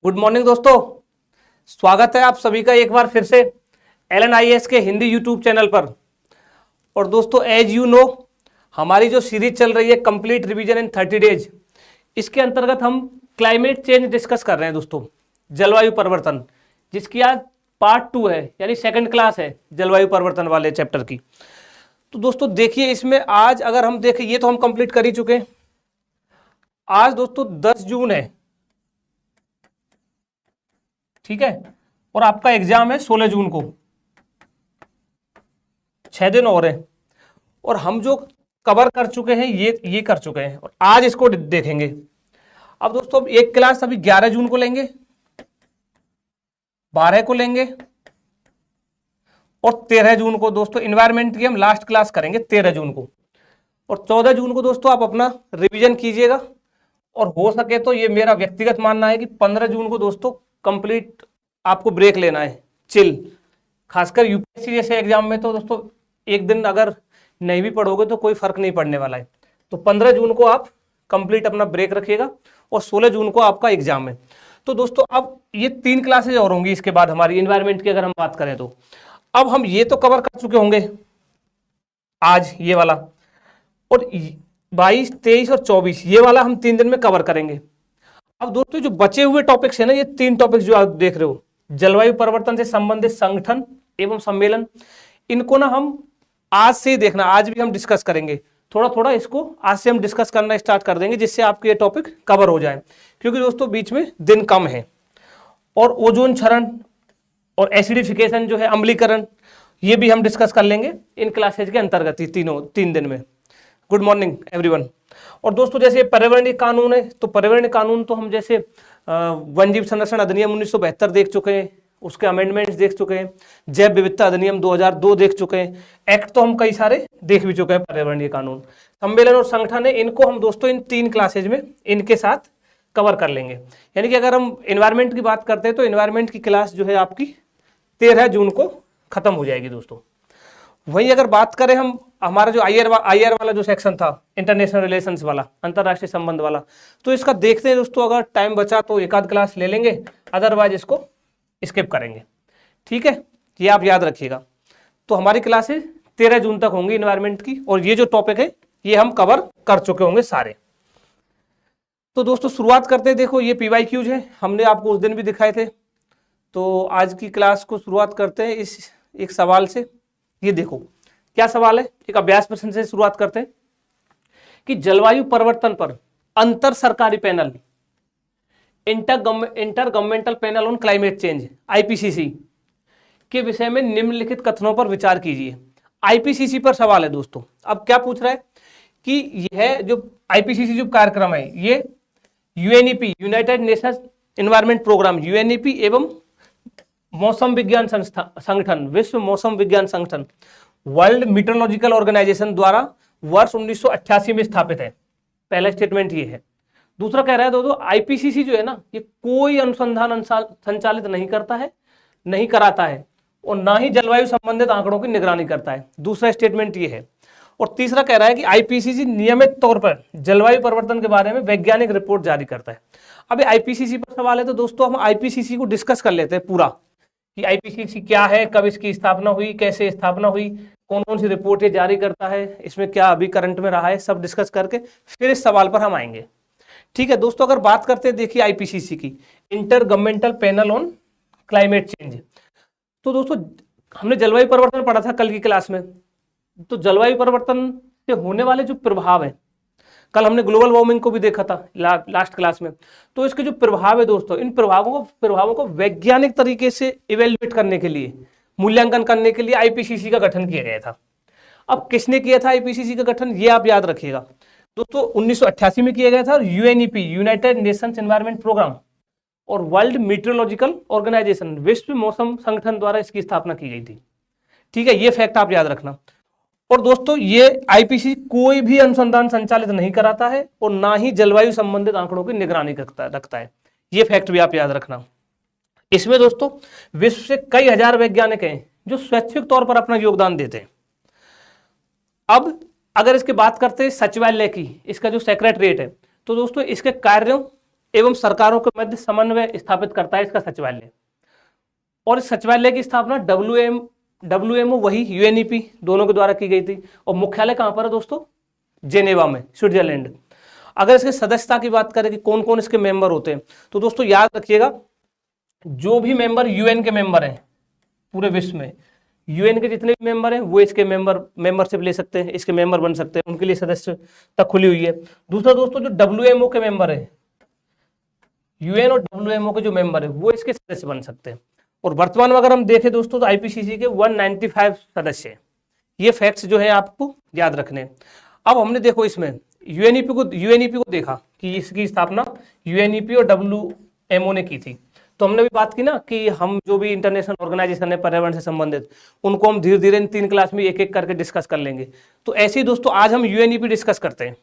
Good morning दोस्तों। स्वागत है आप सभी का एक बार फिर से LNIS के हिंदी यूट्यूब चैनल पर। और दोस्तों एज यू नो हमारी जो सीरीज चल रही है कंप्लीट रिवीजन इन 30 डेज, इसके अंतर्गत हम क्लाइमेट चेंज डिस्कस कर रहे हैं दोस्तों, जलवायु परिवर्तन, जिसकी आज पार्ट 2 है, यानी सेकंड क्लास है जलवायु परिवर्तन वाले चैप्टर की। तो दोस्तों देखिए, इसमें आज अगर हम देखें, ये तो हम कंप्लीट कर ही चुके हैं। आज दोस्तों 10 जून है, ठीक है, और आपका एग्जाम है 16 जून को, 6 दिन और है। और हम जो कवर कर चुके हैं ये कर चुके हैं, और आज इसको देखेंगे। अब दोस्तों एक क्लास अभी 11 जून को लेंगे, 12 को लेंगे, और 13 जून को दोस्तों इन्वायरमेंट की हम लास्ट क्लास करेंगे 13 जून को। और 14 जून को दोस्तों आप अपना रिवीजन कीजिएगा, और हो सके तो ये मेरा व्यक्तिगत मानना है कि 15 जून को दोस्तों कंप्लीट आपको ब्रेक लेना है, चिल। खासकर यूपीएससी जैसे एग्जाम में तो दोस्तों एक दिन अगर नहीं भी पढ़ोगे तो कोई फर्क नहीं पड़ने वाला है। तो 15 जून को आप कंप्लीट अपना ब्रेक रखिएगा, और 16 जून को आपका एग्जाम है। तो दोस्तों अब ये 3 क्लासेज और होंगी इसके बाद हमारी इन्वायरमेंट की, अगर हम बात करें तो। अब हम ये तो कवर कर चुके होंगे आज ये वाला, और 22, 23 और 24 ये वाला हम 3 दिन में कवर करेंगे। अब दोस्तों जो बचे हुए टॉपिक्स है ना, ये 3 टॉपिक्स जो आप देख रहे हो, जलवायु परिवर्तन से संबंधित संगठन एवं सम्मेलन, इनको ना हम आज से ही देखना, आज भी हम डिस्कस करेंगे थोड़ा थोड़ा, इसको आज से हम डिस्कस करना स्टार्ट कर देंगे, जिससे आपके ये टॉपिक कवर हो जाए। क्योंकि दोस्तों बीच में दिन कम है। और ओजोन क्षरण और एसिडिफिकेशन जो है, अम्लीकरण, ये भी हम डिस्कस कर लेंगे इन क्लासेज के अंतर्गत ही 3 दिन में। Good morning everyone. और दोस्तों जैसे पर्यावरणीय कानून है, तो पर्यावरणीय कानून तो हम जैसे वन जीव संरक्षण अधिनियम 1972 देख चुके हैं, उसके अमेंडमेंट्स देख चुके हैं, जैव विविधता अधिनियम 2002 देख चुके हैं, एक्ट तो हम कई सारे देख भी चुके हैं पर्यावरणीय कानून। सम्मेलन और संगठन है, इनको हम दोस्तों इन 3 क्लासेज में इनके साथ कवर कर लेंगे। यानी कि अगर हम एनवायरमेंट की बात करते हैं तो एनवायरमेंट की क्लास जो है आपकी 13 जून को खत्म हो जाएगी दोस्तों। वहीं अगर बात करें हम, हमारा जो आईआर वाला जो सेक्शन था, इंटरनेशनल रिलेशंस वाला, अंतरराष्ट्रीय संबंध वाला, तो इसका देखते हैं दोस्तों, अगर टाइम बचा तो एक आध क्लास ले लेंगे, अदरवाइज इसको स्किप करेंगे, ठीक है, ये आप याद रखिएगा। तो हमारी क्लासेस 13 जून तक होंगी इन्वायरमेंट की, और ये जो टॉपिक है ये हम कवर कर चुके होंगे सारे। तो दोस्तों शुरुआत करते हैं। देखो ये PYQs है, हमने आपको उस दिन भी दिखाए थे। तो आज की क्लास को शुरुआत करते हैं इस एक सवाल से। ये देखो क्या सवाल है, एक अभ्यास प्रश्न से शुरुआत करते हैं कि जलवायु परिवर्तन पर अंतर सरकारी panel, inter governmental panel on climate change, IPCC के विषय में निम्नलिखित कथनों पर विचार कीजिए। IPCC पर सवाल है दोस्तों। अब क्या पूछ रहा है कि यह जो IPCC जो कार्यक्रम है, ये UNEP, United Nations Environment Programme, UNEP एवं मौसम विज्ञान संगठन, विश्व मौसम विज्ञान संगठन, वर्ल्ड मीटरोलॉजिकल ऑर्गेनाइजेशन द्वारा वर्ष 1988 में स्थापित है। पहला स्टेटमेंट ये है। दूसरा कह रहा है दोस्तों, IPCC जो है ना, ये कोई अनुसंधान संचालित नहीं करता है, नहीं कराता है, और ना ही जलवायु संबंधित आंकड़ों की निगरानी करता है। दूसरा स्टेटमेंट ये है। और तीसरा कह रहा है कि IPCC नियमित तौर पर जलवायु परिवर्तन के बारे में वैज्ञानिक रिपोर्ट जारी करता है। अब IPCC पर सवाल है, तो दोस्तों हम IPCC को डिस्कस कर लेते हैं पूरा, कि IPCC क्या है, कब इसकी स्थापना हुई, कैसे स्थापना हुई, कौन कौन सी रिपोर्टें जारी करता है, इसमें क्या अभी करंट में रहा है, सब डिस्कस करके फिर इस सवाल पर हम आएंगे, ठीक है दोस्तों। अगर बात करते हैं देखिए IPCC की, inter governmental panel on climate change, तो दोस्तों हमने जलवायु परिवर्तन पढ़ा था कल की क्लास में। तो जलवायु परिवर्तन से होने वाले जो प्रभाव है, कल हमने ग्लोबल वार्मिंग को भी देखा था लास्ट क्लास में। तो इसके जो प्रभाव है दोस्तों, इन प्रभावों को वैज्ञानिक तरीके से इवेल्युएट करने के लिए, मूल्यांकन करने के लिए IPCC का गठन किया गया था। अब किसने किया था IPCC का गठन, ये आप याद रखिएगा दोस्तों। 1988 में किया गया था। UNEP, United Nations Environment Programme, और वर्ल्ड मीटरोलॉजिकल ऑर्गेनाइजेशन, विश्व मौसम संगठन द्वारा इसकी स्थापना की गई थी, ठीक है। ये फैक्ट आप याद रखना। और दोस्तों ये IPCC कोई भी अनुसंधान संचालित नहीं कराता है, और ना ही जलवायु संबंधित आंकड़ों की निगरानी रखता है। ये फैक्ट भी आप याद रखना। इसमें दोस्तों विश्व से कई हजार वैज्ञानिक हैं जो स्वैच्छिक तौर पर अपना योगदान देते हैं। अब अगर इसकी बात करते हैं सचिवालय की, इसका जो सेक्रेटरीट है, तो दोस्तों इसके कार्यों एवं सरकारों के मध्य समन्वय स्थापित करता है इसका सचिवालय। और इस सचिवालय की स्थापना WMO वही UNEP दोनों के द्वारा की गई थी। और मुख्यालय कहां पर है दोस्तों? जेनेवा में, स्विट्जरलैंड। अगर इसके सदस्यता की बात करें कि कौन कौन इसके मेंबर होते हैं, तो दोस्तों याद रखिएगा, जो भी मेंबर UN के मेंबर हैं पूरे विश्व में, UN के जितने भी मेंबर हैं वो इसके मेंबरशिप ले सकते हैं, इसके मेंबर बन सकते हैं, उनके लिए सदस्यता खुली हुई है। दूसरा दोस्तों, जो WMO के मेंबर है, UN और WMO के जो मेंबर है वो इसके सदस्य बन सकते हैं। और वर्तमान में अगर हम देखें दोस्तों तो IPCC के 195 सदस्य हैं। ये फैक्ट्स जो है आपको याद रखने हैं। अब हमने देखो इसमें UNEP को देखा कि इसकी स्थापना UNEP और WMO ने की थी। तो हमने भी बात की ना कि हम जो भी इंटरनेशनल ऑर्गेनाइजेशन है पर्यावरण से संबंधित, उनको हम धीरे धीरे इन 3 क्लास में एक एक करके डिस्कस कर लेंगे। तो ऐसे ही दोस्तों आज हम UNEP डिस्कस करते हैं,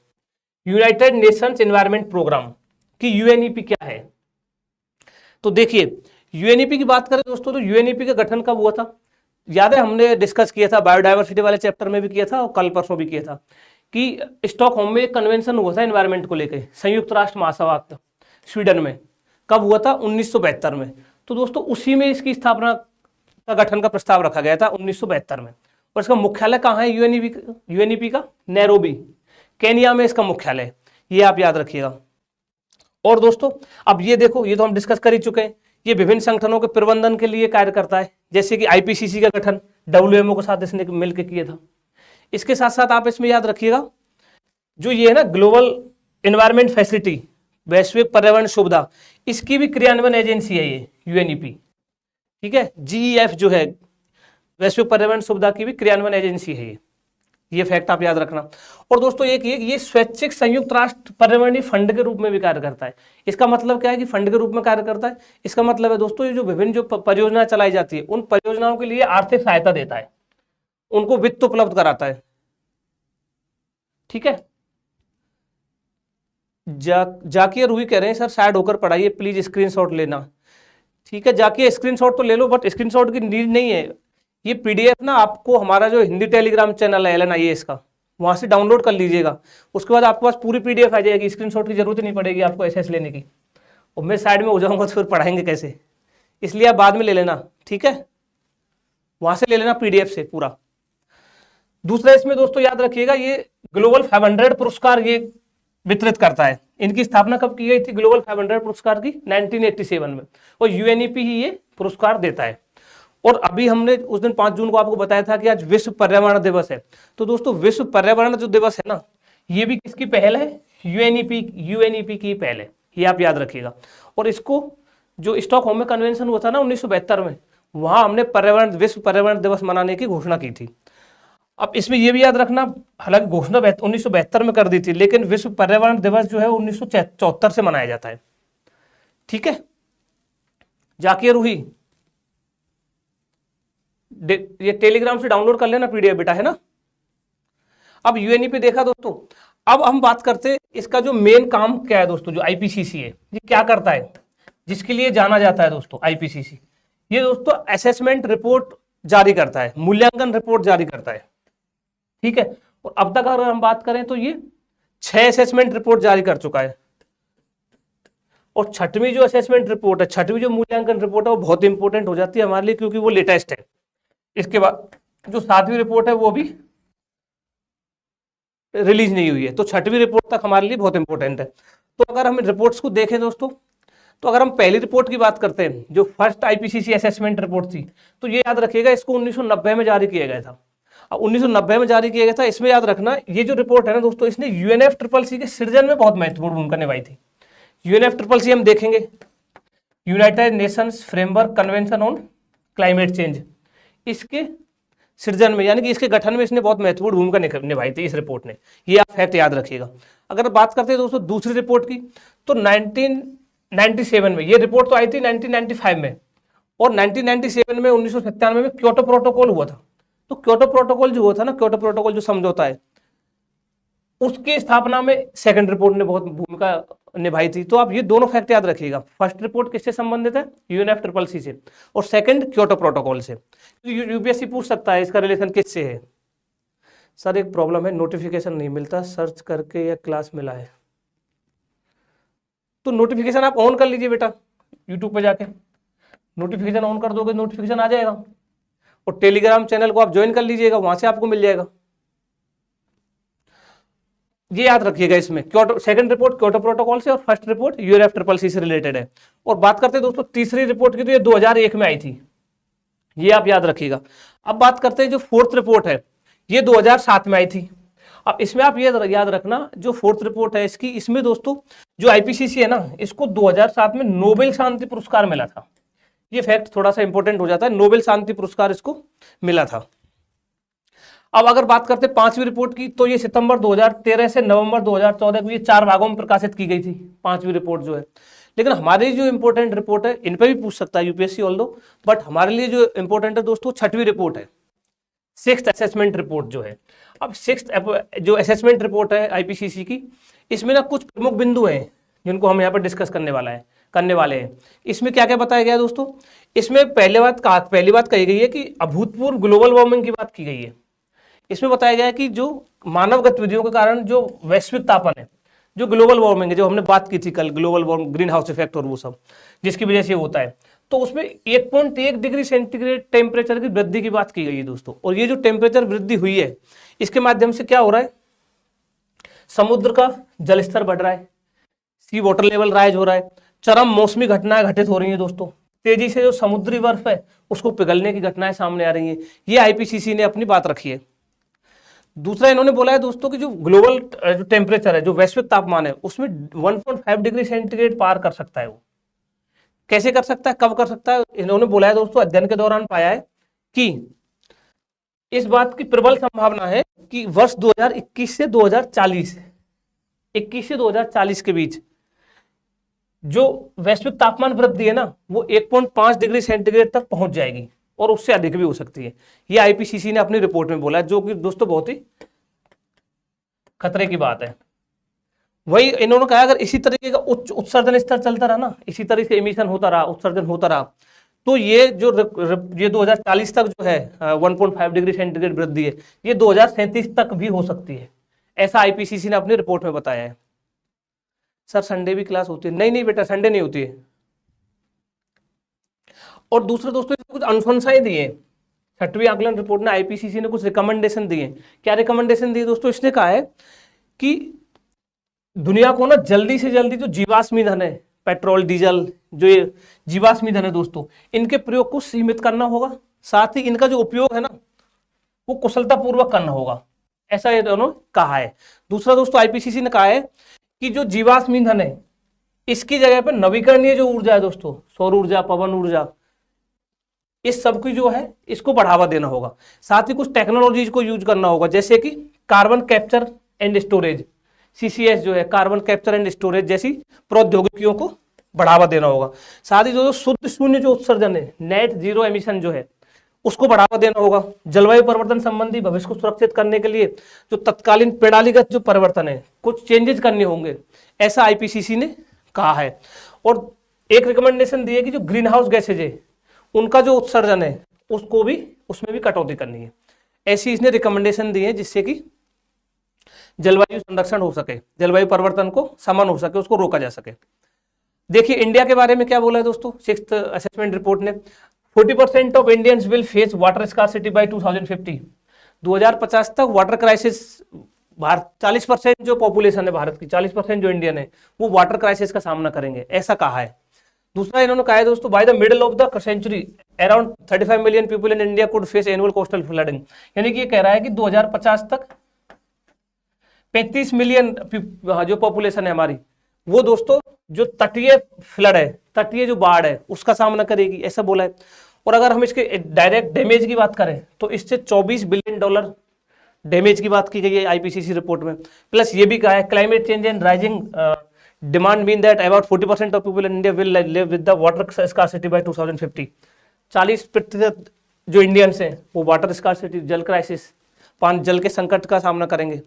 यूनाइटेड नेशंस एनवायरनमेंट प्रोग्राम की UNEP क्या है। तो देखिए UNEP की बात करें दोस्तों तो UNEP का गठन कब हुआ था? याद है हमने डिस्कस किया था, बायोडायवर्सिटी वाले चैप्टर में भी किया था और कल परसों भी किया था कि स्टॉकहोम में एक कन्वेंशन हुआ था एनवायरनमेंट को लेकर, संयुक्त राष्ट्र महासभा स्वीडन में। कब हुआ था? 1972 में। तो दोस्तों उसी में इसकी स्थापना का गठन का प्रस्ताव रखा गया था 1972 में। और इसका मुख्यालय कहाँ है UNEP का? नैरोबी, केनिया में इसका मुख्यालय, ये आप याद रखिएगा। और दोस्तों अब ये देखो, ये तो हम डिस्कस कर ही चुके हैं, ये विभिन्न संगठनों के प्रबंधन के लिए कार्य करता है, जैसे कि IPCC का गठन WMO के साथ इसने मिलकर किया था। इसके साथ साथ आप इसमें याद रखिएगा, जो ये है ना ग्लोबल एनवायरनमेंट फैसिलिटी, वैश्विक पर्यावरण सुविधा, इसकी भी क्रियान्वयन एजेंसी है ये UNEP, ठीक है। GEF जो है वैश्विक पर्यावरण सुविधा की भी क्रियान्वयन एजेंसी है ये फैक्ट आप याद रखना। और दोस्तों एक ये स्वैच्छिक संयुक्त राष्ट्र पर्यावरणीय फंड के रूप में भी कार्य करता है। इसका मतलब क्या है कि फंड के रूप में कार्य करता है? इसका मतलब है दोस्तों ये जो विभिन्न जो परियोजनाएं चलाई जाती है उन परियोजनाओं के लिए आर्थिक सहायता देता है, उनको वित्त उपलब्ध कराता है, ठीक है। जाकिर रूही कह रहे हैं सर साइड होकर पढ़ाइए प्लीज, स्क्रीनशॉट लेना। ठीक है जाकिर, स्क्रीनशॉट तो ले लो, बट स्क्रीनशॉट की नीड नहीं है। ये PDF ना आपको हमारा जो हिंदी टेलीग्राम चैनल है LNIAS का, वहां से डाउनलोड कर लीजिएगा। उसके बाद आपके पास पूरी PDF आ जाएगी, स्क्रीनशॉट की जरूरत नहीं पड़ेगी आपको SS लेने की। और मैं साइड में हो जाऊंगा तो फिर पढ़ाएंगे कैसे, इसलिए आप बाद में ले लेना, ठीक है, वहां से ले लेना PDF से पूरा। दूसरा इसमें दोस्तों याद रखिएगा, ये ग्लोबल 500 पुरस्कार ये वितरित करता है। इनकी स्थापना कब की गई थी ग्लोबल 500 पुरस्कार की? 1987 में। और UNEP ही ये पुरस्कार देता है। और अभी हमने उस दिन 5 जून को आपको बताया था कि आज विश्व पर्यावरण दिवस है। तो दोस्तों विश्व पर्यावरण जो दिवस है ना, ये भी किसकी पहल है? UNEP की पहल है, ये आप याद रखिएगा। और इसको जो स्टॉकहोम में कन्वेंशन हुआ था ना 1972 में, वहां हमने विश्व पर्यावरण दिवस मनाने की घोषणा की थी। अब इसमें यह भी याद रखना, हालांकि घोषणा 1972 में कर दी थी, लेकिन विश्व पर्यावरण दिवस जो है 1974 से मनाया जाता है, ठीक है। जाकिर रूही ये टेलीग्राम से डाउनलोड कर लेना PDF बेटा, है ना। अब UNEP देखा दोस्तों, अब हम बात करते हैं इसका जो मेन काम क्या है दोस्तों। जो IPCC है ये क्या करता है, जिसके लिए जाना जाता है दोस्तों IPCC, ये दोस्तों असेसमेंट रिपोर्ट जारी करता है, मूल्यांकन रिपोर्ट जारी करता है, ठीक है। और अब तक अगर हम बात करें तो ये 6 असेसमेंट रिपोर्ट जारी कर चुका है। और 6वीं जो असेसमेंट रिपोर्ट है, 6वीं जो मूल्यांकन रिपोर्ट है, वो बहुत इंपॉर्टेंट हो जाती है हमारे लिए, क्योंकि वो लेटेस्ट है। इसके बाद जो 7वीं रिपोर्ट है वो भी रिलीज नहीं हुई है, तो 6वीं रिपोर्ट तक हमारे लिए बहुत इंपॉर्टेंट है। तो अगर हम रिपोर्ट्स को देखें दोस्तों, तो अगर हम पहली रिपोर्ट की बात करते हैं जो फर्स्ट IPCC असेसमेंट रिपोर्ट थी, तो ये याद रखिएगा इसको 1990 में जारी किया गया था। अब 1990 में जारी किया गया था, इसमें याद रखना ये जो रिपोर्ट है ना दोस्तों, इसने UNFCCC के सृजन में बहुत महत्वपूर्ण भूमिका निभाई थी। UNFCCC हम देखेंगे, United Nations framework convention on climate change, इसके सृजन में यानी कि इसके गठन में इसने बहुत महत्वपूर्ण भूमिका निभाई थी इस रिपोर्ट ने, ये आप फैक्ट याद रखिएगा। अगर बात करते हैं दोस्तों दूसरी रिपोर्ट की, तो 1997 में, ये रिपोर्ट तो आई थी 1995 में, और 1997 में 1997 में क्योटो प्रोटोकॉल हुआ था। तो क्योटो प्रोटोकॉल जो हुआ था ना, क्योटो प्रोटोकॉल जो समझौता है, उसकी स्थापना में सेकंड रिपोर्ट ने बहुत भूमिका निभाई थी। तो आप ये दोनों फैक्ट याद रखिएगा, फर्स्ट रिपोर्ट किससे संबंधित है? UNFCCC से, और सेकंड क्योटो प्रोटोकॉल से। UPSC पूछ सकता है इसका रिलेशन किससे है। सर एक प्रॉब्लम है, नोटिफिकेशन नहीं मिलता, सर्च करके या क्लास मिला है। तो नोटिफिकेशन आप ऑन कर लीजिए बेटा, यूट्यूब पे जाके नोटिफिकेशन ऑन कर दोगे, नोटिफिकेशन आ जाएगा। और टेलीग्राम चैनल को आप ज्वाइन कर लीजिएगा, वहां से आपको मिल जाएगा। ये याद रखिएगा, इसमें Kyoto second report Kyoto protocol से और फर्स्ट रिपोर्ट UNFCCC से रिलेटेड है। और बात करते हैं दोस्तों तीसरी रिपोर्ट की, तो ये 2001 में आई थी, ये आप याद रखिएगा। अब बात करते हैं जो फोर्थ रिपोर्ट है, ये 2007 में आई थी। अब इसमें आप ये याद रखना, जो फोर्थ रिपोर्ट है इसकी, इसमें दोस्तों जो IPCC है ना, इसको 2007 में नोबेल शांति पुरस्कार मिला था। ये फैक्ट थोड़ा सा इंपॉर्टेंट हो जाता है, नोबेल शांति पुरस्कार इसको मिला था। अब अगर बात करते हैं पांचवी रिपोर्ट की, तो ये सितंबर 2013 से नवंबर 2014 को ये 4 भागों में प्रकाशित की गई थी, पांचवी रिपोर्ट जो है। लेकिन हमारी जो इंपॉर्टेंट रिपोर्ट है, इन पे भी पूछ सकता है UPSC ऑल दो, बट हमारे लिए जो इंपॉर्टेंट है दोस्तों, छठवीं रिपोर्ट है, सिक्स्थ असेसमेंट रिपोर्ट जो है। अब सिक्स्थ जो असेसमेंट रिपोर्ट है IPCC की, इसमें ना कुछ प्रमुख बिंदु हैं जिनको हम यहाँ पर डिस्कस करने वाले हैं। इसमें क्या क्या बताया गया है दोस्तों? इसमें पहली बात कही गई है कि अभूतपूर्व ग्लोबल वार्मिंग की बात की गई है। इसमें बताया गया है कि जो मानव गतिविधियों के कारण जो वैश्विक तापन है, जो ग्लोबल वार्मिंग है, जो हमने बात की थी कल, global warming, green house effect और वो सब, जिसकी वजह से होता है, तो उसमें 1.1 डिग्री सेंटीग्रेड टेम्परेचर की वृद्धि की बात की गई है दोस्तों। और ये जो टेम्परेचर वृद्धि हुई है, इसके माध्यम से क्या हो रहा है? समुद्र का जल स्तर बढ़ रहा है, सी वाटर लेवल राइज हो रहा है, चरम मौसमी घटनाएं घटित हो रही हैं दोस्तों, तेजी से जो समुद्री बर्फ है उसको पिघलने की घटनाएं सामने आ रही हैं। ये IPCC ने अपनी बात रखी है। दूसरा इन्होंने बोला है दोस्तों कि जो ग्लोबल जो टेम्परेचर है, जो वैश्विक तापमान है, उसमें 1.5 डिग्री सेंटीग्रेड पार कर सकता है। वो कैसे कर सकता है, कब कर सकता है? इन्होंने बोला है दोस्तों, अध्ययन के दौरान पाया है कि इस बात की प्रबल संभावना है कि वर्ष 2021 से 2040 के बीच जो वैश्विक तापमान वृद्धि है ना, वो 1.5 डिग्री सेंटीग्रेड तक पहुंच जाएगी और उससे अधिक भी हो सकती है। ये IPCC ने अपनी रिपोर्ट में बोला है, जो कि दोस्तों बहुत ही खतरे की बात है। वही इन्होंने कहा, अगर इसी तरीके का उच्च उत्सर्जन स्तर चलता रहा ना, इसी तरीके से एमिशन होता रहा, उत्सर्जन होता रहा, तो ये 2040 तक जो है 1.5 डिग्री सेंटीग्रेड वृद्धि है, ये 2037 तक भी हो सकती है, ऐसा IPCC ने अपनी रिपोर्ट में बताया है। सर संडे भी क्लास होती है? नहीं बेटा, संडे नहीं होती है। और दूसरे दोस्तों कुछ अनुशंसाएं दी है छठवीं आकलन रिपोर्ट ने, IPCC ने कुछ रिकमेंडेशन दिए। क्या रिकमेंडेशन दिए दोस्तों? इसने कहा है कि दुनिया को ना जल्दी से जल्दी जो जीवाश्म ईंधन है, पेट्रोल डीजल, जो ये जीवाश्म ईंधन है दोस्तों, इनके प्रयोग को सीमित करना होगा। साथ ही इनका जो उपयोग है ना, वो कुशलता पूर्वक करना होगा, ऐसा ये दोनों कहा है। दूसरा दोस्तों IPCC ने कहा है कि जो जीवाश्म ईंधन है, इसकी जगह पर नवीकरणीय जो ऊर्जा है दोस्तों, सौर ऊर्जा, पवन ऊर्जा, इस सब की जो है इसको बढ़ावा देना होगा। साथ ही कुछ टेक्नोलॉजीज को यूज करना होगा, जैसे कि carbon capture and storage, CCS जो है, कार्बन कैप्चर एंड स्टोरेज जैसी प्रौद्योगिकियों को बढ़ावा देना होगा। साथ ही जो शुद्ध शून्य जो उत्सर्जन है, नेट जीरो एमिशन जो है, उसको बढ़ावा देना होगा। जलवायु परिवर्तन संबंधी भविष्य को सुरक्षित करने के लिए जो तत्कालीन प्रणालीगत जो परिवर्तन है, कुछ चेंजेस करने होंगे, ऐसा IPCC ने कहा है। और एक रिकमेंडेशन दी है कि जो ग्रीन हाउस गैसेज है, उनका जो उत्सर्जन है, उसको भी, उसमें भी कटौती करनी है। ऐसी इसने रिकमेंडेशन दी है जिससे कि जलवायु संरक्षण हो सके, जलवायु परिवर्तन को समन हो सके, उसको रोका जा सके। देखिए इंडिया के बारे में क्या बोला है दोस्तों सिक्स्थ असेसमेंट रिपोर्ट ने, 40% of Indians will face water scarcity by 2050। 2050 तक वाटर क्राइसिस, भारत 40% जो पॉपुलेशन है भारत की, 40% जो इंडियन है, वो वाटर क्राइसिस का सामना करेंगे, ऐसा कहा है। दूसरा इन्होंने कहा है दोस्तों, by the middle of the century around 35 million people in India could face annual coastal flooding. यानी कि ये कह रहा है कि 2050 तक 35 मिलियन जो पॉपुलेशन है हमारी, वो दोस्तों जो तटीय फ्लड है, तटीय जो बाढ़ है, उसका सामना करेगी, ऐसा बोला है। और अगर हम इसके डायरेक्ट डैमेज की बात करें तो इससे $24 बिलियन डैमेज की बात की गई है IPCC रिपोर्ट में। प्लस ये भी कहा है, climate change and rising demand mean that about 40% of people in India will live with the water scarcity by 2050। 40% जो इंडियंस हैं वो वाटर स्कार्सिटी, जल क्राइसिस, जल के संकट का सामना करेंगे।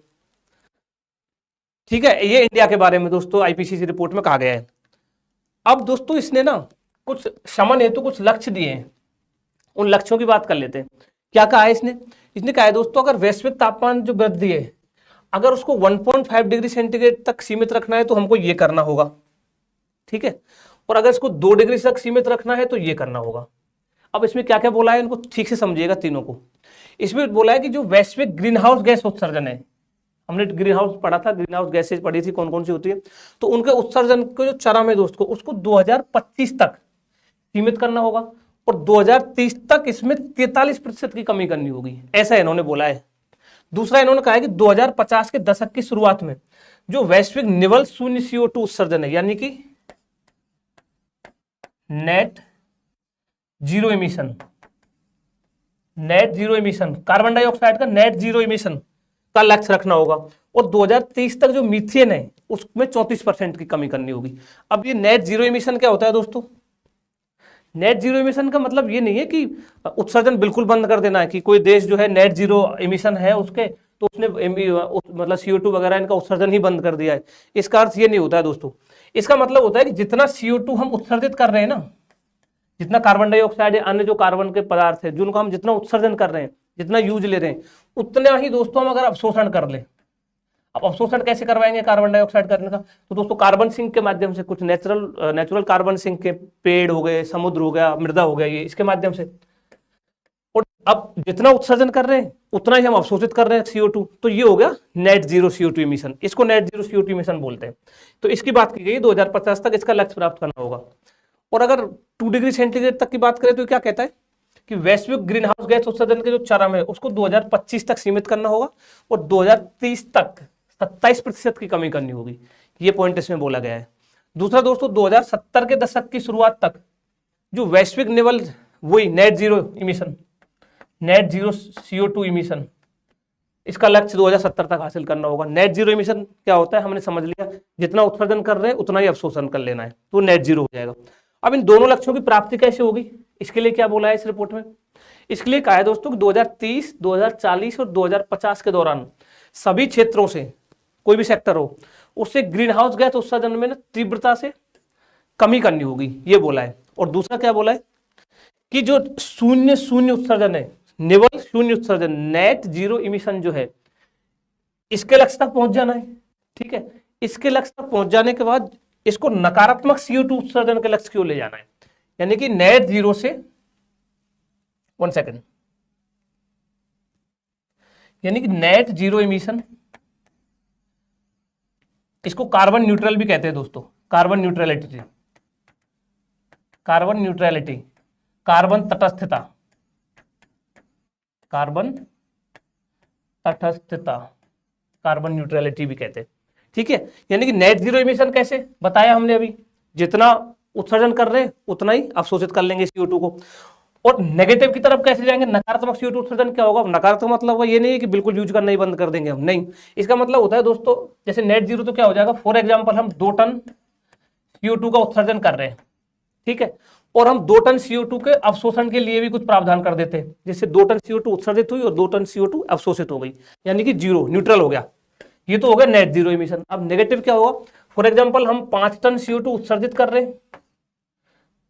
ठीक है, ये इंडिया के बारे में दोस्तों IPCC रिपोर्ट में कहा गया है। अब दोस्तों इसने ना कुछ शमन हेतु कुछ लक्ष्य दिए हैं, उन लक्ष्यों की बात कर लेते हैं। क्या कहा है इसने कहा है दोस्तों, अगर वैश्विक तापमान जो वृद्धि है, अगर उसको 1.5 डिग्री सेंटीग्रेड तक सीमित रखना है तो हमको ये करना होगा। ठीक है। और अगर इसको 2 डिग्री तक सीमित रखना है तो ये करना होगा। अब इसमें क्या क्या बोला है इनको ठीक से समझिएगा तीनों को। इसमें बोला है कि जो वैश्विक ग्रीन हाउस गैस उत्सर्जन है, हमने ग्रीन हाउस पढ़ा था, ग्रीन हाउस गैसेज पढ़ी थी कौन कौन सी होती है, तो उनके उत्सर्जन को जो चरम है दोस्तों उसको 2025 तक सीमित करना होगा और 2030 तक इसमें 43% की कमी करनी होगी, ऐसा इन्होंने बोला है। दूसरा इन्होंने कहा है कि 2050 के दशक की शुरुआत में जो वैश्विक निवल शून्य CO2 उत्सर्जन है, यानी कि net zero emission, carbon dioxide का नेट जीरो इमिशन का लक्ष्य रखना होगा और 2030 तक जो मीथेन है उसमें 34% की कमी करनी होगी। अब ये नेट जीरो इमिशन क्या होता है दोस्तों? नेट जीरो इमिशन का मतलब ये नहीं है कि उत्सर्जन बिल्कुल बंद कर देना है, कि कोई देश जो है नेट जीरो इमिशन है उसके तो उसने मतलब CO2 वगैरह इनका उत्सर्जन ही बंद कर दिया है, इसका अर्थ ये नहीं होता है दोस्तों। इसका मतलब होता है कि जितना CO2 हम उत्सर्जित कर रहे हैं ना, जितना कार्बन डाइऑक्साइड या अन्य जो कार्बन के पदार्थ है जिनको हम जितना उत्सर्जन कर रहे हैं, जितना यूज ले रहे हैं, उतना ही दोस्तों हम अगर अवशोषण कर ले। अब अवशोषण कैसे करवाएंगे कार्बन डाइऑक्साइड करने का? तो दोस्तों कार्बन सिंक के माध्यम से, कुछ नेचुरल कार्बन सिंक के पेड़ हो गए, समुद्र हो गया, मृदा हो गया, ये इसके माध्यम से। और अब जितना उत्सर्जन कर रहे हैं उतना ही हम अवशोषित कर रहे हैं CO2, तो ये हो गया नेट जीरो CO2 इमिशन। इसको नेट जीरो CO2 इमिशन बोलते हैं। तो इसकी बात की गई 2050 तक इसका लक्ष्य प्राप्त करना होगा। और अगर 2 डिग्री सेंटीग्रेड तक की बात करें तो क्या कहता है कि वैश्विक ग्रीन हाउस गैस उत्सर्जन के जो चरम है उसको 2025 तक सीमित करना होगा और 2030 तक 27% की कमी करनी होगी, ये पॉइंट इसमें बोला गया है। दूसरा दोस्तों 2070 के दशक की शुरुआत तक जो वैश्विक निवल, वही नेट जीरो CO2 इमिशन, इसका लक्ष्य 2070 तक हासिल करना होगा। नेट जीरो इमिशन क्या होता है हमने समझ लिया, जितना उत्सर्जन कर रहे हैं उतना ही अवशोषण कर लेना है, तो नेट जीरो हो जाएगा। अब इन दोनों लक्ष्यों की प्राप्ति कैसे होगी, इसके लिए क्या बोला है इस रिपोर्ट में? इसके लिए कहा है दोस्तों कि 2030, 2040 और 2050 के दौरान सभी क्षेत्रों से, कोई भी सेक्टर हो, उससे ग्रीन हाउस गैस उत्सर्जन में तीव्रता से कमी करनी होगी, ये बोला है। और दूसरा क्या बोला है कि जो शून्य उत्सर्जन है, निवल शून्य उत्सर्जन, नेट जीरो इमिशन जो है, इसके लक्ष्य तक पहुंच जाना है। ठीक है, इसके लक्ष्य तक पहुंच जाने के बाद इसको नकारात्मक CO2 उत्सर्जन के लक्ष्य क्यों ले जाना है, यानी कि नेट जीरो से, 1 सेकेंड, यानी कि नेट जीरो इमिशन, इसको कार्बन न्यूट्रल भी कहते हैं दोस्तों, कार्बन न्यूट्रलिटी, कार्बन तटस्थता, कार्बन न्यूट्रलिटी भी कहते हैं। ठीक है, यानी कि नेट जीरो इमिशन कैसे बताया हमने अभी, जितना उत्सर्जन कर रहे हैं उतना ही अवशोषित कर लेंगे CO2 को। और नेगेटिव की तरफ कैसे जाएंगे, नकारात्मक CO2 उत्सर्जन क्या होगा? नकारात्मक मतलब ये नहीं है कि बिल्कुल यूज करना ही बंद कर देंगे हम, नहीं। इसका मतलब होता है दोस्तों, जैसे नेट जीरो तो क्या हो जाएगा, फॉर एग्जाम्पल हम 2 टन CO2 का उत्सर्जन कर रहे हैं, ठीक है, और हम 2 टन CO2 के अवशोषण के लिए भी कुछ प्रावधान कर देते हैं, जिससे 2 टन CO2 उत्सर्जित हुई और 2 टन CO2 अवशोषित हो गई, यानी कि जीरो, न्यूट्रल हो गया। ये तो हो गया नेट जीरो इमिशन। अब नेगेटिव क्या होगा, फॉर एग्जाम्पल हम 5 टन CO2 उत्सर्जित कर रहे हैं,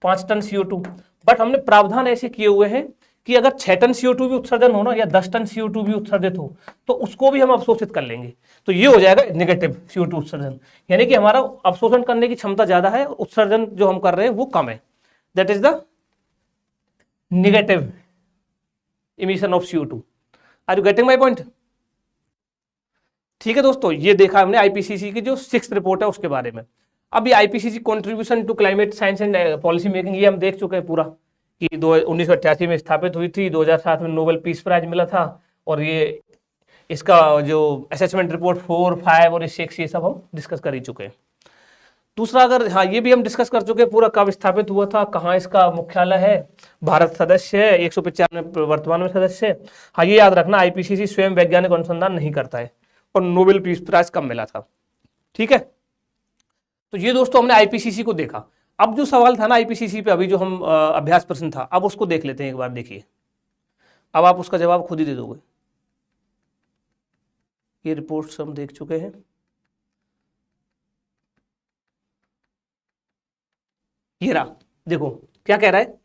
5 टन CO2, बट हमने प्रावधान ऐसे किए हुए हैं कि अगर 6 टन CO2 भी उत्सर्जन हो ना, या 10 टन CO2 भी उत्सर्जित हो, तो उसको भी हम अवशोषित कर लेंगे, तो ये हो जाएगा नेगेटिव CO2 उत्सर्जन, यानी कि हमारा अवशोषण करने की क्षमता ज्यादा है, उत्सर्जन जो हम कर रहे हैं वो कम है। That is the negative emission of CO2। Are you getting my point? ठीक है दोस्तों, ये देखा हमने IPCC की जो 6th रिपोर्ट है उसके बारे में। अब ये IPCC contribution to climate science and policy making, ये हम देख चुके हैं पूरा, कि 1988 में स्थापित हुई थी, 2007 में नोबेल पीस प्राइज मिला था, और ये इसका जो असेसमेंट रिपोर्ट 4, 5 और 6, ये सब हम डिस्कस कर ही चुके हैं। दूसरा, अगर हाँ, ये भी हम डिस्कस कर चुके हैं पूरा, कब स्थापित हुआ था, कहाँ इसका मुख्यालय है, भारत सदस्य है, 195 वर्तमान में सदस्य है। हाँ, ये याद रखना, IPCC स्वयं वैज्ञानिक अनुसंधान नहीं करता है, और नोबेल पीस प्राइज कब मिला था। ठीक है, तो ये दोस्तों हमने IPCC को देखा। अब जो सवाल था ना IPCC पे, अभी जो हम अभ्यास प्रश्न था, अब उसको देख लेते हैं एक बार, देखिए, अब आप उसका जवाब खुद ही दे दोगे। ये रिपोर्ट्स हम देख चुके हैं, ये रहा, देखो क्या कह रहा है,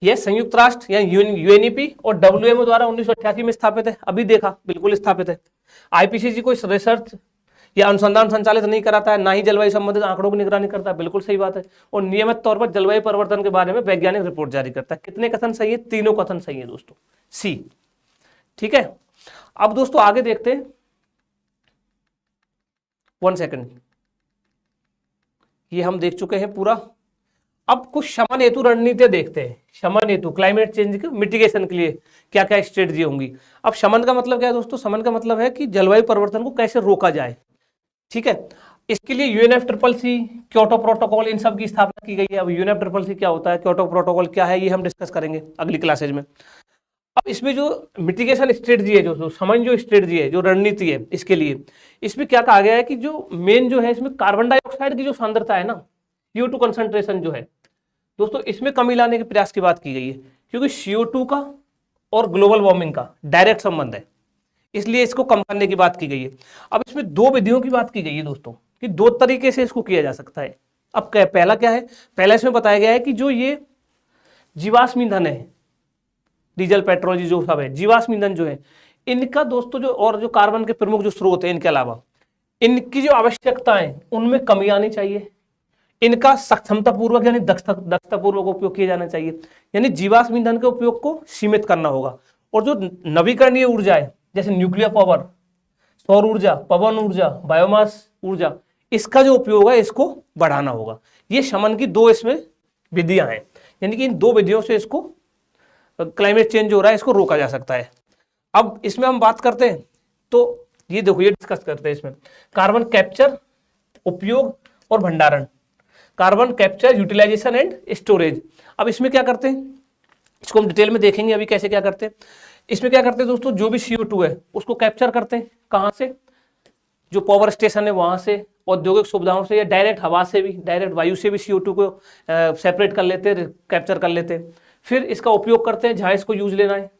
यह संयुक्त राष्ट्र या UNEP और WMO द्वारा 1988 में स्थापित है। अभी देखा, बिल्कुल स्थापित है। IPCC कोई रिसर्च ये अनुसंधान संचालित नहीं कराता है, ना ही जलवायु संबंधित आंकड़ों की निगरानी करता है, बिल्कुल सही बात है। और नियमित तौर पर जलवायु परिवर्तन के बारे में वैज्ञानिक रिपोर्ट जारी करता है। कितने कथन सही है? तीनों कथन सही है दोस्तों, सी। ठीक है, अब दोस्तों आगे देखते हैं, 1 सेकंड, ये हम देख चुके हैं पूरा। अब कुछ शमन हेतु रणनीतियां देखते हैं। शमन हेतु क्लाइमेट चेंज के मिटिगेशन के लिए क्या क्या स्ट्रेटजी होंगी। अब शमन का मतलब क्या है दोस्तों? शमन का मतलब है कि जलवायु परिवर्तन को कैसे रोका जाए। ठीक है, इसके लिए UNFCCC, क्योटो प्रोटोकॉल, इन सब की स्थापना की गई है। अब UNFCCC क्या होता है, क्योटो प्रोटोकॉल क्या है, ये हम डिस्कस करेंगे अगली क्लासेज में। अब इसमें जो मिटिगेशन स्ट्रेटजी है, जो शमन जो स्ट्रेटजी है, जो रणनीति है, इसके लिए इसमें क्या कहा गया है कि जो मेन जो है इसमें कार्बन डाइऑक्साइड की जो सांद्रता है ना, CO2 कंसंट्रेशन जो है दोस्तों, इसमें कमी लाने के प्रयास की बात की गई है। क्योंकि CO2 का और ग्लोबल वार्मिंग का डायरेक्ट संबंध है, इसलिए इसको कम करने की बात की गई है। अब इसमें 2 विधियों की बात की गई है दोस्तों, कि 2 तरीके से इसको किया जा सकता है। अब पहला क्या है? पहला इसमें बताया गया है कि जो ये जीवाश्म ईंधन है, डीजल पेट्रोल जो सब है, जीवाश्म ईंधन जो है, इनका दोस्तों जो और जो कार्बन के प्रमुख जो स्रोत है, इनके अलावा इनकी जो आवश्यकताएं, उनमें कमी आनी चाहिए। इनका सक्षमतापूर्वक यानी दक्षतापूर्वक उपयोग किया जाना चाहिए। यानी जीवाश्म ईंधन के उपयोग को सीमित करना होगा। और जो नवीकरणीय ऊर्जा है, जैसे न्यूक्लियर पावर, सौर ऊर्जा, पवन ऊर्जा, बायोमास ऊर्जा, इसका जो उपयोग है इसको बढ़ाना होगा। ये शमन की 2 इसमें विधियां हैं। यानी कि इन 2 विधियों से इसको क्लाइमेट चेंज हो रहा है इसको रोका जा सकता है। अब इसमें हम बात करते हैं तो ये देखो, ये डिस्कस करते हैं इसमें कार्बन कैप्चर, उपयोग और भंडारण, carbon capture, utilisation and storage. अब इसमें क्या करते हैं, इसको हम डिटेल में देखेंगे अभी कैसे क्या करते हैं। इसमें क्या करते हैं दोस्तों, जो भी CO2 है उसको कैप्चर करते हैं। कहां से? जो पावर स्टेशन है वहां से, औद्योगिक सुविधाओं से, या डायरेक्ट हवा से भी, डायरेक्ट वायु से भी CO2 को सेपरेट कर लेते हैं, कैप्चर कर लेते हैं। फिर इसका उपयोग करते हैं जहां इसको यूज लेना है।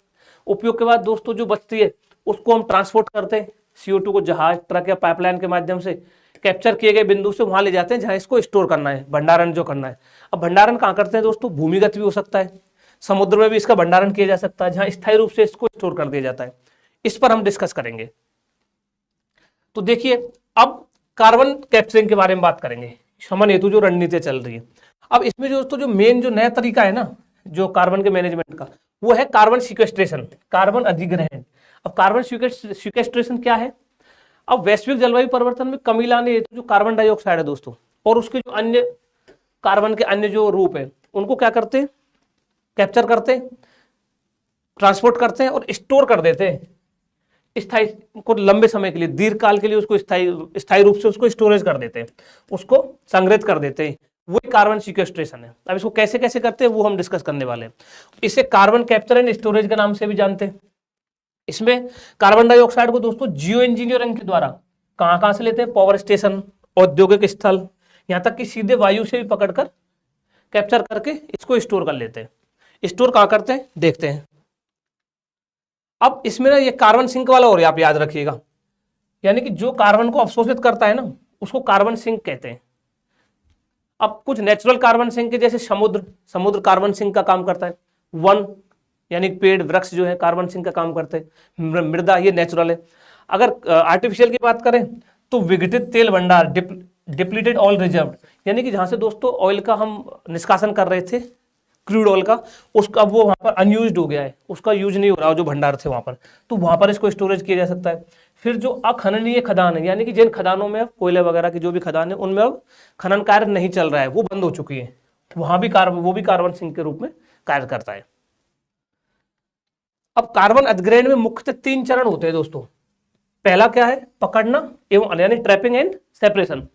उपयोग के बाद दोस्तों जो बचती है उसको हम ट्रांसपोर्ट करते हैं, CO2 को जहाज, ट्रक या पाइपलाइन के माध्यम से कैप्चर किए गए बिंदु से वहां ले जाते हैं जहां इसको स्टोर करना है, भंडारण जो करना है। अब भंडारण कहां करते हैं दोस्तों? भूमिगत भी हो सकता है, समुद्र में भी इसका भंडारण किया जा सकता है, जहां स्थायी रूप से इसको स्टोर कर दिया जाता है। इस पर हम डिस्कस करेंगे। तो देखिए, अब कार्बन कैप्चरिंग के बारे में बात करेंगे, शमन हेतु जो रणनीति चल रही है। अब इसमें दोस्तों जो मेन जो नया तरीका है ना, जो कार्बन के मैनेजमेंट का, वो है कार्बन सिक्वेस्ट्रेशन, कार्बन अधिग्रहण। अब कार्बन सिक्वेस्ट्रेशन क्या है? अब वैश्विक जलवायु परिवर्तन में कमी लाने हेतु जो कार्बन डाइऑक्साइड है दोस्तों, और उसके जो अन्य कार्बन के अन्य जो रूप है, उनको क्या करते हैं? कैप्चर करते हैं, ट्रांसपोर्ट करते हैं और स्टोर कर देते हैं स्थायी को, लंबे समय के लिए, दीर्घकाल के लिए उसको स्थायी रूप से उसको स्टोरेज कर देते हैं, उसको संग्रहित कर देते हैं। वही कार्बन सिक्वेस्ट्रेशन है। अब इसको कैसे कैसे करते हैं वो हम डिस्कस करने वाले हैं। इसे कार्बन कैप्चर एंड स्टोरेज के नाम से भी जानते हैं। इसमें कार्बन डाइऑक्साइड को दोस्तों जियो इंजीनियरिंग के द्वारा कहां से लेते हैं? पावर स्टेशन, औद्योगिक स्थल, यहां तक कि सीधे वायु से भी पकड़कर कैप्चर करके इसको स्टोर कर लेते हैं। स्टोर कहां करते हैं देखते हैं। अब इसमें ना ये कार्बन सिंक वाला हो रहा है, आप याद रखिएगा। यानी कि जो कार्बन को अवशोषित करता है ना, उसको कार्बन सिंक कहते हैं। अब कुछ नेचुरल कार्बन सिंक के जैसे समुद्र कार्बन सिंक का काम करता है। वन यानी पेड़, वृक्ष जो है कार्बन सिंक का काम करते हैं। मृदा, ये नेचुरल है। अगर आर्टिफिशियल की बात करें तो विघटित तेल भंडार, डिप्लीटेड ऑयल रिजर्व, यानी कि जहां से दोस्तों ऑयल का हम निष्कासन कर रहे थे, क्रूड ऑयल का, उसका वो वहां पर अनयूज्ड हो गया है, उसका यूज नहीं हो रहा, जो भंडार थे वहां पर, तो वहां पर इसको स्टोरेज किया जा सकता है। फिर जो अखननीय खदान है, यानी कि जिन खदानों में कोयले वगैरह की जो भी खदान है उनमें अब खनन कार्य नहीं चल रहा है, वो बंद हो चुकी है, वहां भी वो भी कार्बन सिंक के रूप में कार्य करता है। अब कार्बन अधिग्रहण में मुख्यतः 3 चरण होते हैं दोस्तों। पहला क्या है? पकड़ना एवं यानी ट्रैपिंग एंड सेपरेशन।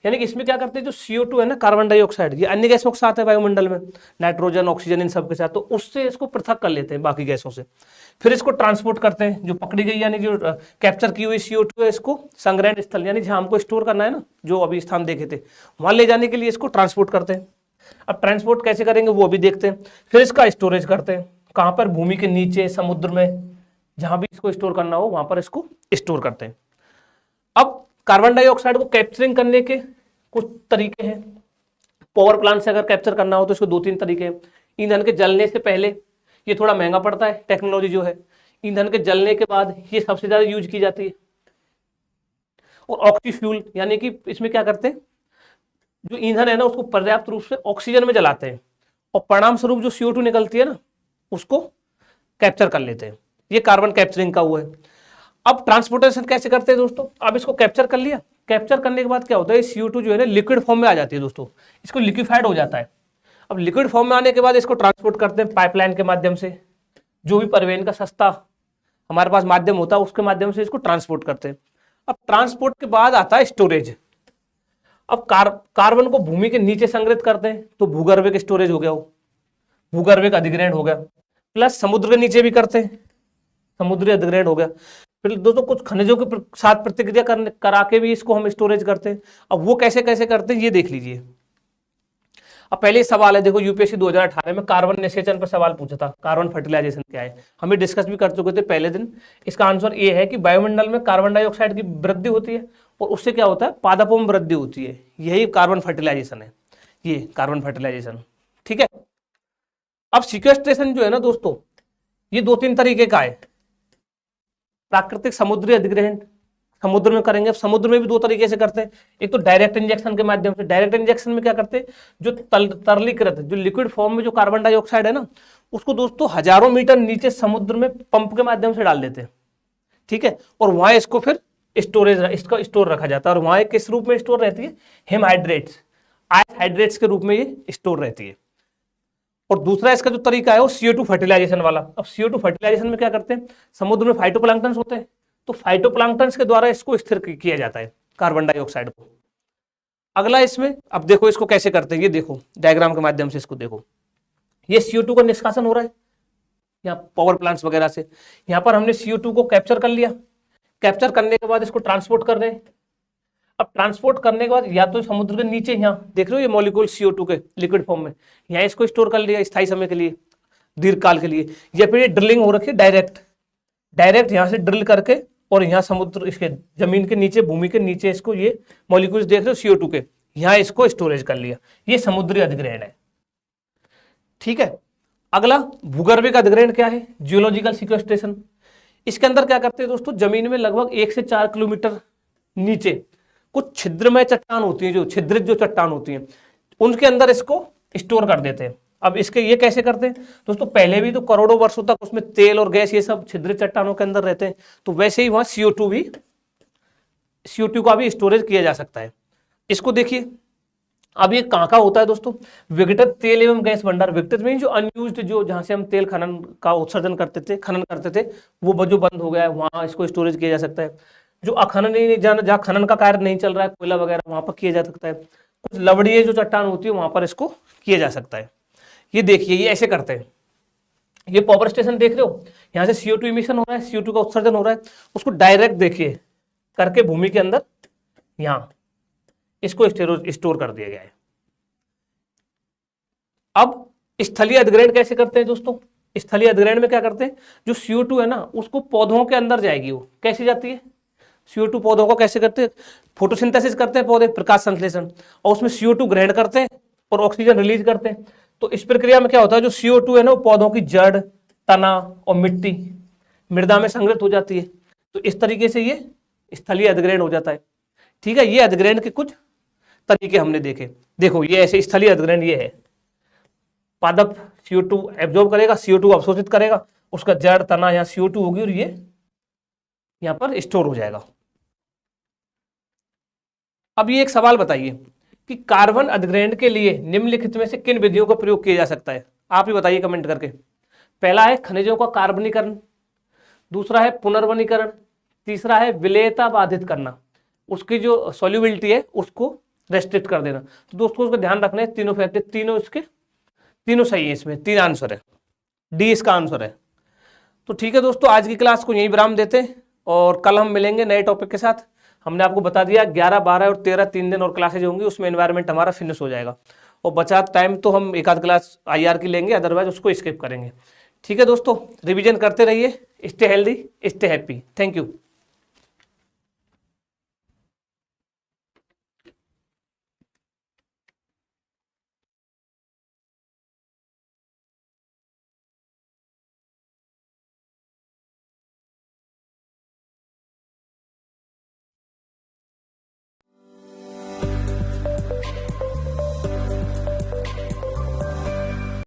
यानी कि इसमें क्या करते हैं, जो CO2 है ना, कार्बन डाइऑक्साइड, ये अन्य गैसों के साथ है वायुमंडल में, नाइट्रोजन, ऑक्सीजन, इन सब के साथ, तो उससे इसको पृथक कर लेते हैं बाकी गैसों से। फिर इसको ट्रांसपोर्ट करते हैं, जो पकड़ी गई यानी जो कैप्चर की हुई CO2 है, इसको संग्रहण स्थल यानी जहां हमको स्टोर करना है ना, जो अभी स्थान देखे थे, वहां ले जाने के लिए इसको ट्रांसपोर्ट करते हैं। अब ट्रांसपोर्ट कैसे करेंगे वो भी देखते हैं। फिर इसका स्टोरेज करते हैं, कहां पर? भूमि के नीचे, समुद्र में, जहां भी इसको स्टोर करना हो वहां पर इसको स्टोर करते हैं। अब कार्बन डाइऑक्साइड को कैप्चरिंग करने के कुछ तरीके हैं। पावर प्लांट से अगर कैप्चर करना हो तो इसको 2-3 तरीके हैं। ईंधन के जलने से पहले ये थोड़ा महंगा पड़ता है टेक्नोलॉजी जो है। ईंधन के जलने के बाद ये सबसे ज्यादा यूज की जाती है। और ऑक्सीफ्यूल यानी कि इसमें क्या करते हैं, जो ईंधन है ना उसको पर्याप्त रूप से ऑक्सीजन में जलाते हैं और परिणाम स्वरूप जो CO2 निकलती है ना उसको कैप्चर कर लेते हैं। ये कार्बन कैप्चरिंग का हुआ है। अब ट्रांसपोर्टेशन कैसे करते हैं दोस्तों, अब इसको कैप्चर कर लिया, कैप्चर करने के बाद क्या होता है, CO2 जो है ना लिक्विड फॉर्म में आ जाती है दोस्तों, इसको लिक्विफाइड हो जाता है। अब लिक्विड फॉर्म में आने के बाद इसको ट्रांसपोर्ट करते हैं पाइपलाइन के माध्यम से, जो भी परिवहन का सस्ता हमारे पास माध्यम होता है उसके माध्यम से इसको ट्रांसपोर्ट करते हैं। अब ट्रांसपोर्ट के बाद आता है स्टोरेज। अब कार्बन को भूमि के नीचे संग्रहित करते हैं तो भूगर्भिक स्टोरेज हो गया, वो भूगर्भिक अधिग्रहण हो गया, प्लस समुद्र के नीचे भी करते हैं, समुद्री अधिग्रहण हो गया। फिर दोस्तों कुछ खनिजों के साथ प्रतिक्रिया करा के भी इसको हम स्टोरेज करते हैं। अब वो कैसे कैसे करते हैं ये देख लीजिए। अब पहले सवाल है, देखो यूपीएससी 2018 में कार्बन निषेचन पर सवाल पूछा था, कार्बन फर्टिलाइजेशन क्या है, हम डिस्कस भी कर चुके थे पहले दिन। इसका आंसर ये है कि वायुमंडल में कार्बन डाइऑक्साइड की वृद्धि होती है और उससे क्या होता है, पादपों में वृद्धि होती है, यही कार्बन फर्टिलाइजेशन है, ये कार्बन फर्टिलाइजेशन। ठीक है। अब सिक्वेस्ट्रेशन जो है ना दोस्तों, ये 2-3 तरीके का है। प्राकृतिक समुद्री अधिग्रहण समुद्र में करेंगे। अब समुद्र में भी 2 तरीके से करते हैं, एक तो डायरेक्ट इंजेक्शन के माध्यम से। डायरेक्ट इंजेक्शन में क्या करते हैं, जो तरलीकृत जो लिक्विड फॉर्म में जो कार्बन डाइऑक्साइड है ना उसको दोस्तों हजारों मीटर नीचे समुद्र में पंप के माध्यम से डाल देते हैं। ठीक है। और वहां इसको फिर इसका स्टोर रखा जाता है, और वहां किस रूप में स्टोर रहती है, हेमहाइड्रेट्स आयस हाइड्रेट्स के रूप में ये स्टोर रहती है। और दूसरा इसका जो तरीका है वो CO2 फर्टिलाइजेशन वाला। अब CO2 फर्टिलाइजेशन में क्या करते हैं, समुद्र में फाइटोप्लैंक्टन्स होते हैं, तो फाइटोप्लैंक्टन्स के द्वारा इसको स्थिर किया जाता है कार्बन डाइऑक्साइड को। अगला इसमें अब देखो इसको कैसे करते हैं, ये देखो डायग्राम के माध्यम से इसको देखो, ये CO2 का निष्कासन हो रहा है यहाँ पावर प्लांट्स वगैरह से। यहाँ पर हमने CO2 को कैप्चर कर लिया, कैप्चर करने के बाद इसको ट्रांसपोर्ट कर रहे हैं। अब ट्रांसपोर्ट करने के बाद या तो समुद्र के नीचे, यहाँ देख रहे हो ये मॉलिक्यूल CO2 के लिक्विड फॉर्म में, यहाँ इसको स्टोर कर लिया स्थायी समय के लिए, दीर्घकाल के लिए, या फिर ये ड्रिलिंग हो रखी है डायरेक्ट यहाँ से ड्रिल करके और यहाँ समुद्र इसके जमीन के नीचे भूमि के नीचे इसको ये मॉलिक्यूल्स देख रहे हो CO2 के, यहाँ इसको स्टोरेज कर लिया, ये समुद्री अधिग्रहण है। ठीक है। अगला भूगर्भिक अधिग्रहण क्या है, जियोलॉजिकल सिक्वेस्ट्रेशन। इसके अंदर क्या करते हैं दोस्तों, जमीन में लगभग 1 से 4 किलोमीटर नीचे कुछ छिद्रमय चट्टान होती है, जो छिद्रित जो चट्टान होती हैं उनके अंदर इसको स्टोर कर देते हैं। अब इसके ये कैसे करते हैं दोस्तों, पहले भी तो करोड़ों वर्षों तक उसमें तेल और गैस ये सब छिद्रित चट्टानों के अंदर रहते हैं, तो वैसे ही वहां CO2 का भी स्टोरेज किया जा सकता है। इसको देखिए, अब ये कहाँ का होता है दोस्तों, विघटित तेल एवं गैस भंडार। विघटित में जो अनयूज्ड, जो जहां से हम तेल खनन का उत्सर्जन करते थे, खनन करते थे, वो जो बंद हो गया है वहां इसको स्टोरेज किया जा सकता है। जो अखनन जहाँ खनन का कार्य नहीं चल रहा है, कोयला वगैरह, वहां पर किया जा सकता है। कुछ लवड़ीय जो चट्टान होती है वहां पर इसको किया जा सकता है। ये देखिए ये ऐसे करते हैं। ये पावर स्टेशन देख रहे हो, यहाँ से CO2 इमिशन हो रहा है, CO2 का उत्सर्जन हो रहा है, उसको डायरेक्ट देखिए करके भूमि के अंदर यहाँ इसको स्टोर कर दिया गया है। अब स्थलीय अधिग्रहण कैसे करते हैं दोस्तों, स्थलीय अधिग्रहण में क्या करते हैं, जो CO2 है ना उसको पौधों के अंदर जाएगी, वो कैसे जाती है, CO2 पौधों को कैसे करते हैं, फोटोसिंथेसिस करते हैं पौधे, प्रकाश संश्लेषण, और उसमें CO2 ग्रहण करते हैं और ऑक्सीजन रिलीज करते हैं। तो इस प्रक्रिया में क्या होता है, जो CO2 है ना वो पौधों की जड़, तना और मिट्टी, मृदा में संग्रहित हो जाती है। तो इस तरीके से ये स्थलीय अधिग्रहण हो जाता है। ठीक है। ये अधिग्रहण के कुछ तरीके हमने देखे। देखो ये ऐसे स्थलीय अधिग्रहण ये है, पादप CO2 एब्जॉर्ब करेगा, CO2 अवशोषित करेगा, उसका जड़, तना यहाँ CO2 होगी और ये यहाँ पर स्टोर हो जाएगा। अब ये एक सवाल बताइए कि कार्बन अधिग्रहण के लिए निम्नलिखित में से किन विधियों का प्रयोग किया जा सकता है, आप ही बताइए कमेंट करके। पहला है खनिजों का कार्बनीकरण, दूसरा है पुनर्वनीकरण, तीसरा है विलेयता बाधित करना, उसकी जो सॉल्युबिलिटी है उसको रेस्ट्रिक्ट कर देना। तो दोस्तों उसका ध्यान रखना है, तीनों फैक्टर, तीनों सही है, इसमें 3 आंसर है, डी इसका आंसर है। तो ठीक है दोस्तों, आज की क्लास को यहीं विराम देते हैं और कल हम मिलेंगे नए टॉपिक के साथ। हमने आपको बता दिया 11, 12 और 13 3 दिन और क्लासेज होंगी, उसमें एनवायरनमेंट हमारा फिनिश हो जाएगा और बचा टाइम तो हम एक आध क्लास IR की लेंगे, अदरवाइज उसको स्किप करेंगे। ठीक है दोस्तों, रिवीजन करते रहिए, stay healthy, stay happy, thank you.